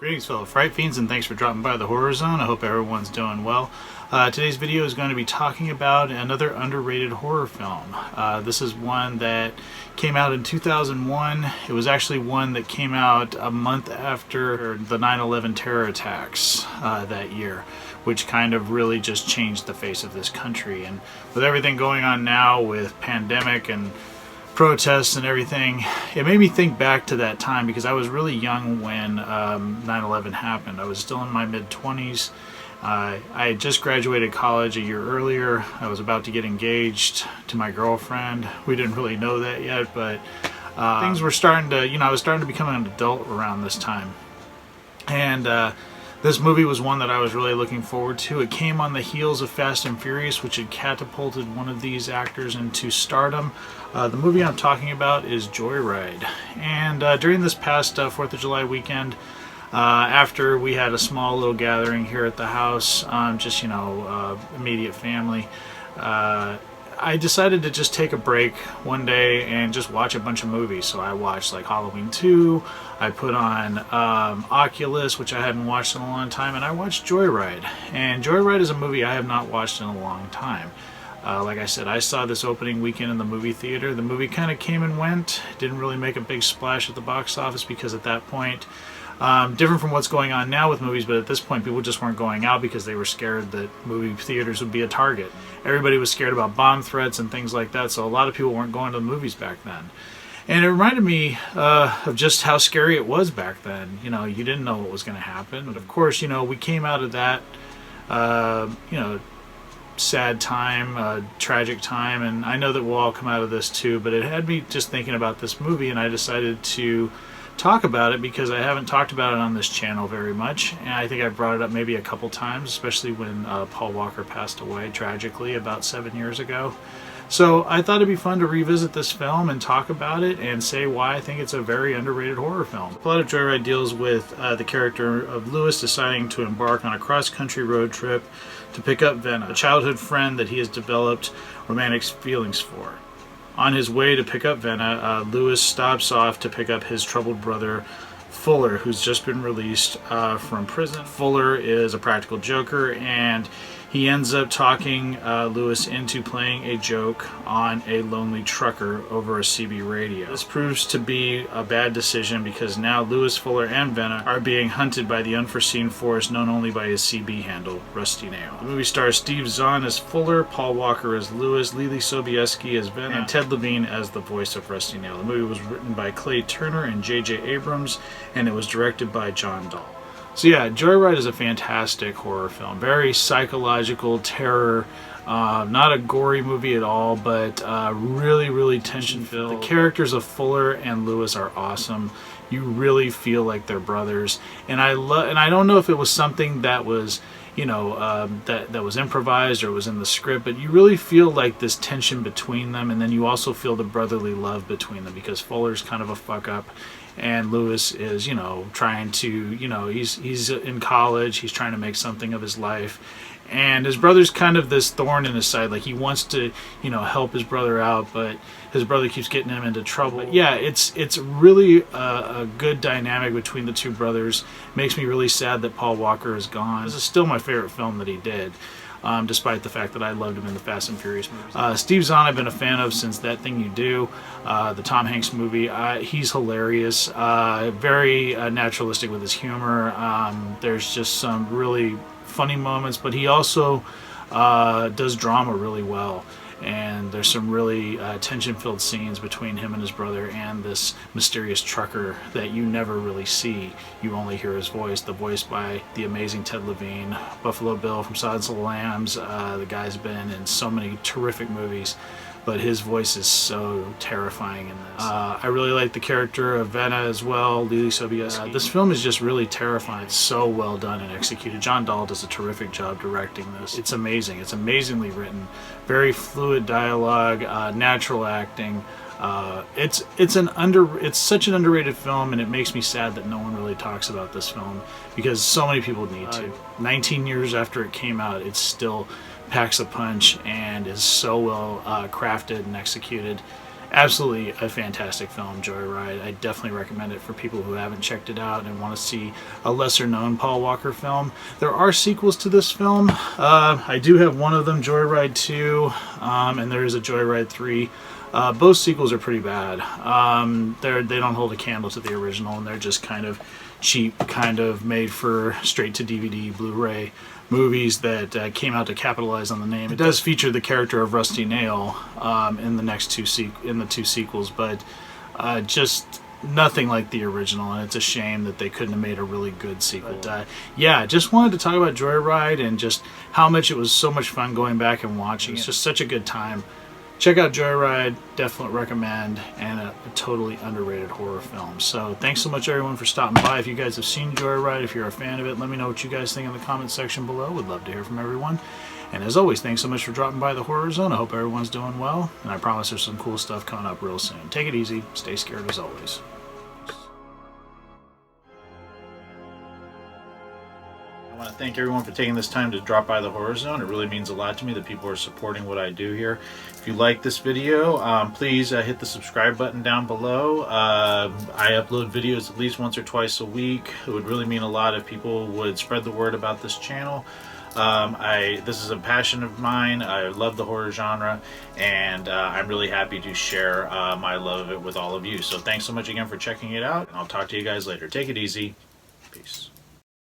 Greetings fellow Fright Fiends, and thanks for dropping by the Horror Zone. I hope everyone's doing well. Today's video is going to be talking about another underrated horror film. This is one that came out in 2001. It was actually one that came out a month after the 9/11 terror attacks that year, which kind of really just changed the face of this country. And with everything going on now with pandemic and protests and everything, it made me think back to that time because I was really young when 9/11 happened. I was still in my mid-20s. I had just graduated college a year earlier. I was about to get engaged to my girlfriend. We didn't really know that yet, but things were starting to, I was starting to become an adult around this time. And this movie was one that I was really looking forward to. It came on the heels of Fast and Furious, which had catapulted one of these actors into stardom. The movie I'm talking about is Joyride. And during this past 4th of July weekend, after we had a small little gathering here at the house, just, immediate family, I decided to just take a break one day and just watch a bunch of movies. So I watched like Halloween 2, I put on Oculus, which I hadn't watched in a long time, and I watched Joyride. And Joyride is a movie I have not watched in a long time. Like I said, I saw this opening weekend in the movie theater. The movie kind of came and went, didn't really make a big splash at the box office because at that point, different from what's going on now with movies, but at this point people just weren't going out because they were scared that movie theaters would be a target. Everybody was scared about bomb threats and things like that, so a lot of people weren't going to the movies back then. And it reminded me of just how scary it was back then. You didn't know what was going to happen. But of course, we came out of that, sad time, tragic time, and I know that we'll all come out of this too, but it had me just thinking about this movie, and I decided to talk about it because I haven't talked about it on this channel very much, and I think I brought it up maybe a couple times, especially when Paul Walker passed away tragically about 7 years ago. So I thought it'd be fun to revisit this film and talk about it and say why I think it's a very underrated horror film. The plot of Joyride deals with the character of Lewis deciding to embark on a cross-country road trip to pick up Venna, a childhood friend that he has developed romantic feelings for. On his way to pick up Venna, Lewis stops off to pick up his troubled brother Fuller, who's just been released from prison. Fuller is a practical joker, and he ends up talking Lewis into playing a joke on a lonely trucker over a CB radio. This proves to be a bad decision because now Lewis, Fuller, and Venna are being hunted by the unforeseen force known only by his CB handle, Rusty Nail. The movie stars Steve Zahn as Fuller, Paul Walker as Lewis, Leelee Sobieski as Venna, and Ted Levine as the voice of Rusty Nail. The movie was written by Clay Turner and J.J. Abrams, and it was directed by John Dahl. So yeah, Joyride is a fantastic horror film. Very psychological terror. Not a gory movie at all, but really, really tension-filled. The characters of Fuller and Lewis are awesome. You really feel like they're brothers. And I don't know if it was something that was, that was improvised or was in the script, but you really feel like this tension between them, and then you also feel the brotherly love between them because Fuller's kind of a fuck-up. And Lewis is, trying to, he's in college, he's trying to make something of his life. And his brother's kind of this thorn in his side. Like, he wants to, help his brother out, but his brother keeps getting him into trouble. But yeah, it's really a good dynamic between the two brothers. Makes me really sad that Paul Walker is gone. This is still my favorite film that he did. Despite the fact that I loved him in the Fast and Furious movies. Steve Zahn I've been a fan of since That Thing You Do, the Tom Hanks movie. He's hilarious, very naturalistic with his humor. There's just some really funny moments, but he also does drama really well. And there's some really tension-filled scenes between him and his brother and this mysterious trucker that you never really see. You only hear his voice, the voice by the amazing Ted Levine, Buffalo Bill from Silence of the Lambs. The guy's been in so many terrific movies, but his voice is so terrifying in this. I really like the character of Venna as well, Leelee Sobieski. This film is just really terrifying. It's so well done and executed. John Dahl does a terrific job directing this. It's amazing. It's amazingly written. Very fluid dialogue, natural acting. It's such an underrated film, and it makes me sad that no one really talks about this film because so many people need to. 19 years after it came out, it still packs a punch and is so well crafted and executed. Absolutely a fantastic film, Joyride. I definitely recommend it for people who haven't checked it out and want to see a lesser known Paul Walker film. There are sequels to this film. I do have one of them, Joyride 2, and there is a Joyride 3. Both sequels are pretty bad. They don't hold a candle to the original, and they're just kind of cheap, kind of made for straight to DVD, Blu-ray movies that came out to capitalize on the name. It does feature the character of Rusty Nail in the two sequels, but just nothing like the original, and it's a shame that they couldn't have made a really good sequel. But, yeah, just wanted to talk about Joyride and just how much it was so much fun going back and watching. It's just such a good time. Check out Joyride, definitely recommend, and a totally underrated horror film. So thanks so much everyone for stopping by. If you guys have seen Joyride, if you're a fan of it, let me know what you guys think in the comments section below. Would love to hear from everyone. And as always, thanks so much for dropping by the Horror Zone. I hope everyone's doing well, and I promise there's some cool stuff coming up real soon. Take it easy, stay scared as always. I want to thank everyone for taking this time to drop by the Horror Zone. It really means a lot to me that people are supporting what I do here. If you like this video, please hit the subscribe button down below. I upload videos at least once or twice a week. It would really mean a lot if people would spread the word about this channel. This is a passion of mine. I love the horror genre, and I'm really happy to share my love of it with all of you. So thanks so much again for checking it out, and I'll talk to you guys later. Take it easy. Peace.